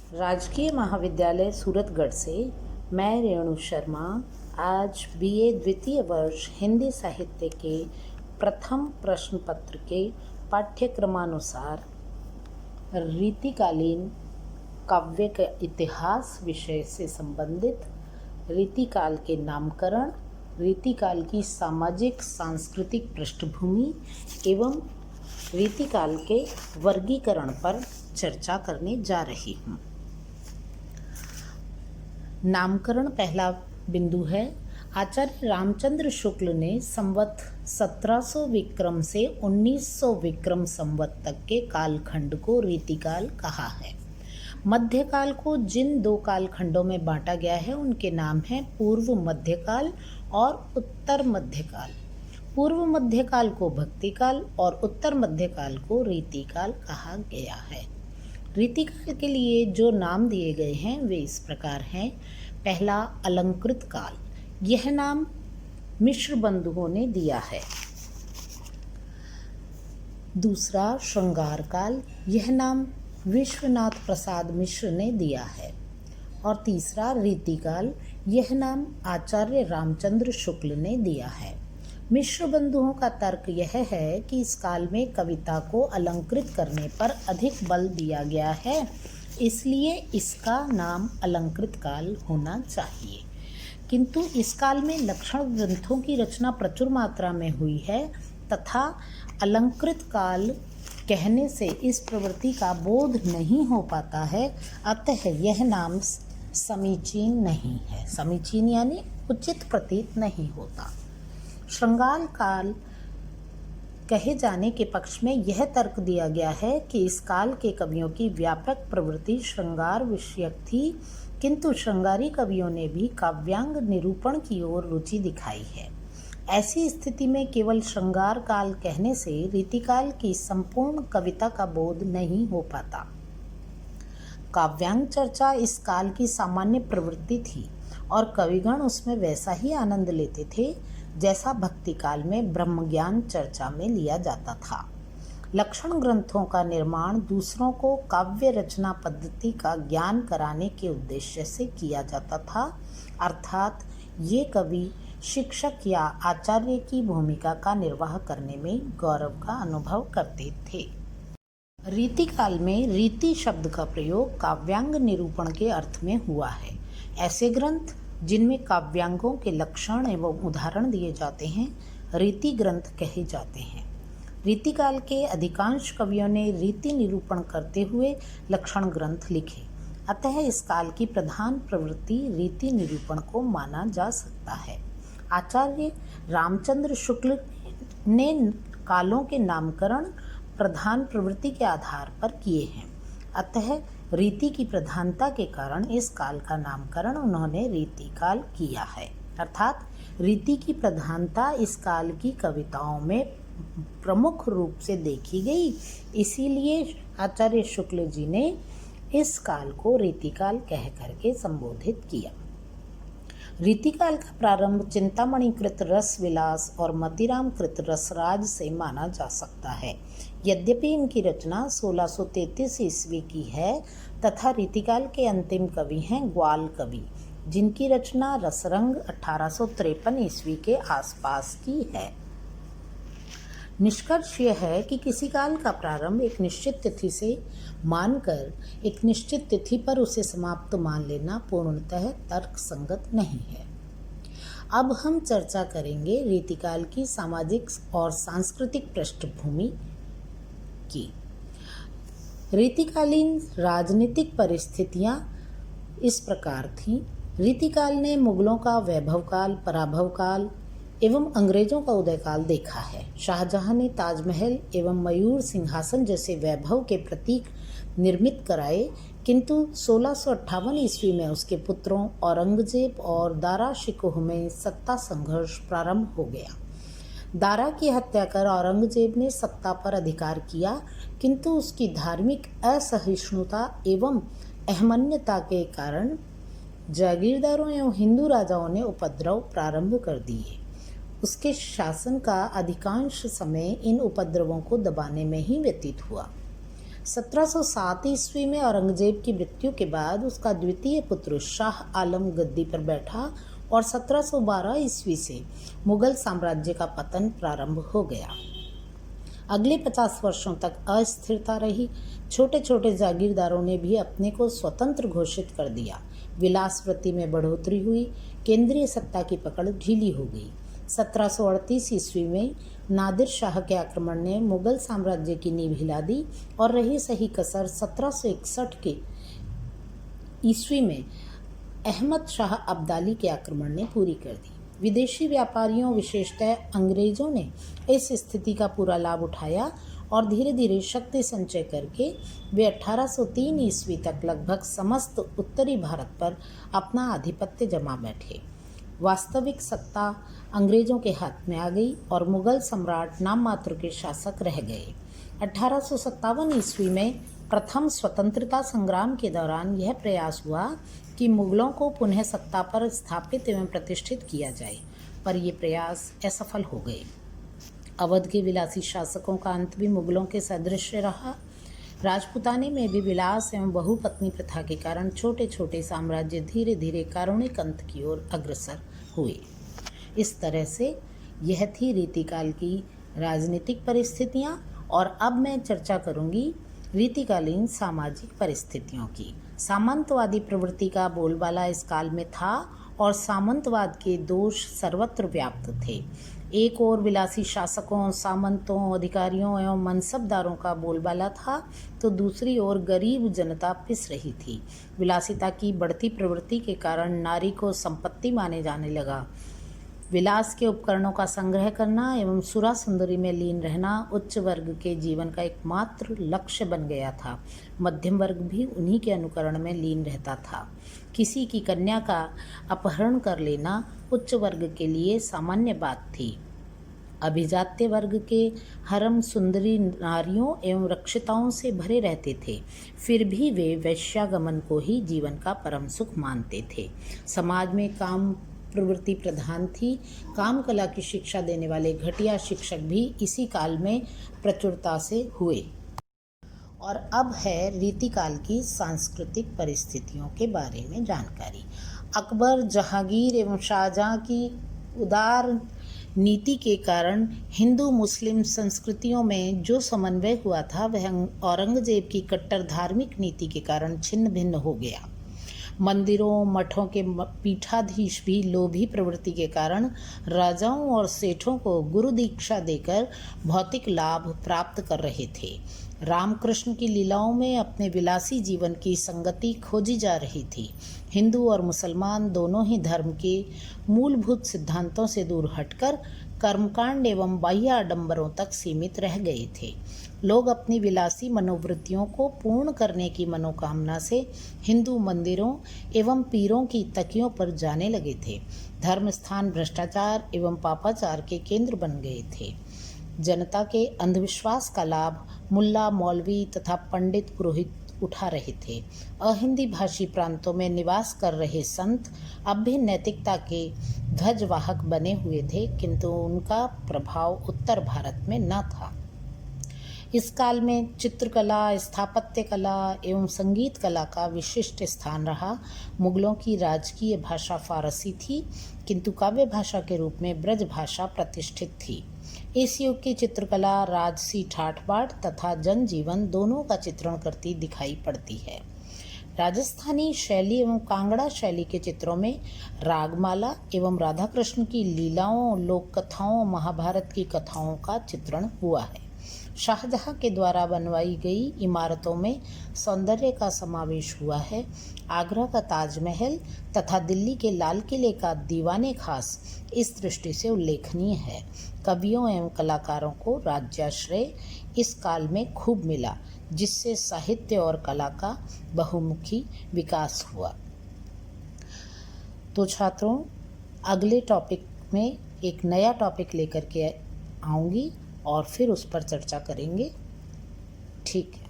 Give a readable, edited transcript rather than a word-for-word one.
राजकीय महाविद्यालय सूरतगढ़ से मैं रेणु शर्मा आज बीए द्वितीय वर्ष हिंदी साहित्य के प्रथम प्रश्न पत्र के पाठ्यक्रमानुसार रीतिकालीन काव्य के इतिहास विषय से संबंधित रीतिकाल के नामकरण, रीतिकाल की सामाजिक सांस्कृतिक पृष्ठभूमि एवं रीतिकाल के वर्गीकरण पर चर्चा करने जा रही हूँ। नामकरण पहला बिंदु है। आचार्य रामचंद्र शुक्ल ने संवत 1700 विक्रम से 1900 विक्रम संवत तक के कालखंड को रीतिकाल कहा है। मध्यकाल को जिन दो कालखंडों में बांटा गया है उनके नाम हैं पूर्व मध्यकाल और उत्तर मध्यकाल। पूर्व मध्यकाल को भक्तिकाल और उत्तर मध्यकाल को रीतिकाल कहा गया है। रीतिकाल के लिए जो नाम दिए गए हैं वे इस प्रकार हैं। पहला, अलंकृत काल, यह नाम मिश्र बंधुओं ने दिया है। दूसरा, श्रृंगार काल, यह नाम विश्वनाथ प्रसाद मिश्र ने दिया है। और तीसरा, रीतिकाल, यह नाम आचार्य रामचंद्र शुक्ल ने दिया है। मिश्र बंधुओं का तर्क यह है कि इस काल में कविता को अलंकृत करने पर अधिक बल दिया गया है, इसलिए इसका नाम अलंकृत काल होना चाहिए। किंतु इस काल में लक्षण ग्रंथों की रचना प्रचुर मात्रा में हुई है तथा अलंकृत काल कहने से इस प्रवृत्ति का बोध नहीं हो पाता है, अतः यह नाम समीचीन नहीं है। समीचीन यानी उचित प्रतीत नहीं होता। श्रृंगार काल कहे जाने के पक्ष में यह तर्क दिया गया है कि इस काल के कवियों की व्यापक प्रवृत्ति श्रृंगार विषयक थी, किंतु श्रृंगारी कवियों ने भी काव्यांग निरूपण की ओर रुचि दिखाई है। ऐसी स्थिति में केवल श्रृंगार काल कहने से रीतिकाल की संपूर्ण कविता का बोध नहीं हो पाता। काव्यांग चर्चा इस काल की सामान्य प्रवृत्ति थी और कविगण उसमें वैसा ही आनंद लेते थे जैसा भक्ति काल में ब्रह्मज्ञान चर्चा में लिया जाता था। लक्षण ग्रंथों का निर्माण दूसरों को काव्य रचना पद्धति का ज्ञान कराने के उद्देश्य से किया जाता था, अर्थात ये कवि शिक्षक या आचार्य की भूमिका का निर्वाह करने में गौरव का अनुभव करते थे। रीतिकाल में रीति शब्द का प्रयोग काव्यांग निरूपण के अर्थ में हुआ है। ऐसे ग्रंथ जिनमें काव्यांगों के लक्षण एवं उदाहरण दिए जाते हैं रीति ग्रंथ कहे जाते हैं। रीतिकाल के अधिकांश कवियों ने रीति निरूपण करते हुए लक्षण ग्रंथ लिखे, अतः इस काल की प्रधान प्रवृत्ति रीति निरूपण को माना जा सकता है। आचार्य रामचंद्र शुक्ल ने कालों के नामकरण प्रधान प्रवृत्ति के आधार पर किए हैं, अतः रीति की प्रधानता के कारण इस काल का नामकरण उन्होंने रीतिकाल किया है। अर्थात रीति की प्रधानता इस काल की कविताओं में प्रमुख रूप से देखी गई, इसीलिए आचार्य शुक्ल जी ने इस काल को रीतिकाल कह करके संबोधित किया। रीतिकाल का प्रारंभ चिंतामणि कृत रस विलास और मतीराम कृत रसराज से माना जा सकता है। यद्यपि इनकी रचना 1633 ईस्वी की है तथा रीतिकाल के अंतिम कवि हैं ग्वाल कवि, जिनकी रचना रसरंग 1853 ईस्वी के आसपास की है। निष्कर्ष यह है कि किसी काल का प्रारंभ एक निश्चित तिथि से मानकर एक निश्चित तिथि पर उसे समाप्त मान लेना पूर्णतः तर्कसंगत नहीं है। अब हम चर्चा करेंगे रीतिकाल की सामाजिक और सांस्कृतिक पृष्ठभूमि की। रीतिकालीन राजनीतिक परिस्थितियां इस प्रकार थीं। रीतिकाल ने मुगलों का वैभव काल, पराभव काल एवं अंग्रेजों का उदय काल देखा है। शाहजहां ने ताजमहल एवं मयूर सिंहासन जैसे वैभव के प्रतीक निर्मित कराए, किंतु 1658 ईस्वी में उसके पुत्रों औरंगजेब और दारा शिकोह में सत्ता संघर्ष प्रारंभ हो गया। दारा की हत्या कर औरंगजेब ने सत्ता पर अधिकार किया, किंतु उसकी धार्मिक असहिष्णुता एवं अहमन्यता के कारण जागीरदारों एवं हिंदू राजाओं ने उपद्रव प्रारंभ कर दिए। उसके शासन का अधिकांश समय इन उपद्रवों को दबाने में ही व्यतीत हुआ। 1707 ईस्वी में औरंगजेब की मृत्यु के बाद उसका द्वितीय पुत्र शाह आलम गद्दी पर बैठा और 1712 ईस्वी से मुगल साम्राज्य का पतन प्रारंभ हो गया। अगले 50 वर्षों तक अस्थिरता रही। छोटे छोटे जागीरदारों ने भी अपने को स्वतंत्र घोषित कर दिया। विलासवृत्ति में बढ़ोतरी हुई। केंद्रीय सत्ता की पकड़ ढीली हो गई। 1738 ईस्वी में नादिर शाह के आक्रमण ने मुगल साम्राज्य की नींव हिला दी और रही सही कसर 1761 के ईस्वी में अहमद शाह अब्दाली के आक्रमण ने पूरी कर दी। विदेशी व्यापारियों विशेषतः अंग्रेजों ने इस स्थिति का पूरा लाभ उठाया और धीरे धीरे शक्ति संचय करके वे 1803 ईस्वी तक लगभग समस्त उत्तरी भारत पर अपना आधिपत्य जमा बैठे। वास्तविक सत्ता अंग्रेजों के हाथ में आ गई और मुगल सम्राट नाम मात्र के शासक रह गए। 1857 ईस्वी में प्रथम स्वतंत्रता संग्राम के दौरान यह प्रयास हुआ कि मुगलों को पुनः सत्ता पर स्थापित एवं प्रतिष्ठित किया जाए, पर ये प्रयास असफल हो गए। अवध के विलासी शासकों का अंत भी मुगलों के सदृश रहा। राजपूताने में भी विलास एवं बहुपत्नी प्रथा के कारण छोटे छोटे साम्राज्य धीरे धीरे कारुणिक अंत की ओर अग्रसर हुए। इस तरह से यह थी रीतिकाल की राजनीतिक परिस्थितियां, और अब मैं चर्चा करूंगी रीतिकालीन सामाजिक परिस्थितियों की। सामंतवादी प्रवृत्ति का बोलबाला इस काल में था और सामंतवाद के दोष सर्वत्र व्याप्त थे। एक ओर विलासी शासकों, सामंतों, अधिकारियों एवं मनसबदारों का बोलबाला था, तो दूसरी ओर गरीब जनता पिस रही थी। विलासिता की बढ़ती प्रवृत्ति के कारण नारी को संपत्ति माने जाने लगा। विलास के उपकरणों का संग्रह करना एवं सुरा सुंदरी में लीन रहना उच्च वर्ग के जीवन का एकमात्र लक्ष्य बन गया था। मध्यम वर्ग भी उन्हीं के अनुकरण में लीन रहता था। किसी की कन्या का अपहरण कर लेना उच्च वर्ग के लिए सामान्य बात थी। अभिजात्य वर्ग के हरम सुंदरी नारियों एवं रक्षिताओं से भरे रहते थे, फिर भी वे वैश्यागमन को ही जीवन का परम सुख मानते थे। समाज में काम प्रवृत्ति प्रधान थी। काम कला की शिक्षा देने वाले घटिया शिक्षक भी इसी काल में प्रचुरता से हुए। और अब है रीतिकाल की सांस्कृतिक परिस्थितियों के बारे में जानकारी। अकबर, जहांगीर एवं शाहजहां की उदार नीति के कारण हिंदू मुस्लिम संस्कृतियों में जो समन्वय हुआ था वह औरंगजेब की कट्टर धार्मिक नीति के कारण छिन्न भिन्न हो गया। मंदिरों मठों के पीठाधीश भी लोभी प्रवृत्ति के कारण राजाओं और सेठों को गुरु दीक्षा देकर भौतिक लाभ प्राप्त कर रहे थे। रामकृष्ण की लीलाओं में अपने विलासी जीवन की संगति खोजी जा रही थी। हिंदू और मुसलमान दोनों ही धर्म के मूलभूत सिद्धांतों से दूर हटकर कर्मकांड एवं बाह्य आडंबरों तक सीमित रह गए थे। लोग अपनी विलासी मनोवृत्तियों को पूर्ण करने की मनोकामना से हिंदू मंदिरों एवं पीरों की तकियों पर जाने लगे थे। धर्म स्थान भ्रष्टाचार एवं पापाचार के केंद्र बन गए थे। जनता के अंधविश्वास का लाभ मुल्ला, मौलवी तथा पंडित पुरोहित उठा रहे थे। अहिंदी भाषी प्रांतों में निवास कर रहे संत अब भी नैतिकता के ध्वजवाहक बने हुए थे, किंतु उनका प्रभाव उत्तर भारत में न था। इस काल में चित्रकला, स्थापत्य कला एवं संगीत कला का विशिष्ट स्थान रहा। मुगलों की राजकीय भाषा फारसी थी, किंतु काव्य भाषा के रूप में ब्रज भाषा प्रतिष्ठित थी। इस युग की चित्रकला राजसी ठाठ बाट तथा जनजीवन दोनों का चित्रण करती दिखाई पड़ती है। राजस्थानी शैली एवं कांगड़ा शैली के चित्रों में रागमाला एवं राधा कृष्ण की लीलाओं, लोक कथाओं, महाभारत की कथाओं का चित्रण हुआ है। शाहजहां के द्वारा बनवाई गई इमारतों में सौंदर्य का समावेश हुआ है। आगरा का ताजमहल तथा दिल्ली के लाल किले का दीवाने खास इस दृष्टि से उल्लेखनीय है। कवियों एवं कलाकारों को राज्याश्रय इस काल में खूब मिला, जिससे साहित्य और कला का बहुमुखी विकास हुआ। तो छात्रों, अगले टॉपिक में एक नया टॉपिक लेकर के आऊँगी और फिर उस पर चर्चा करेंगे। ठीक है।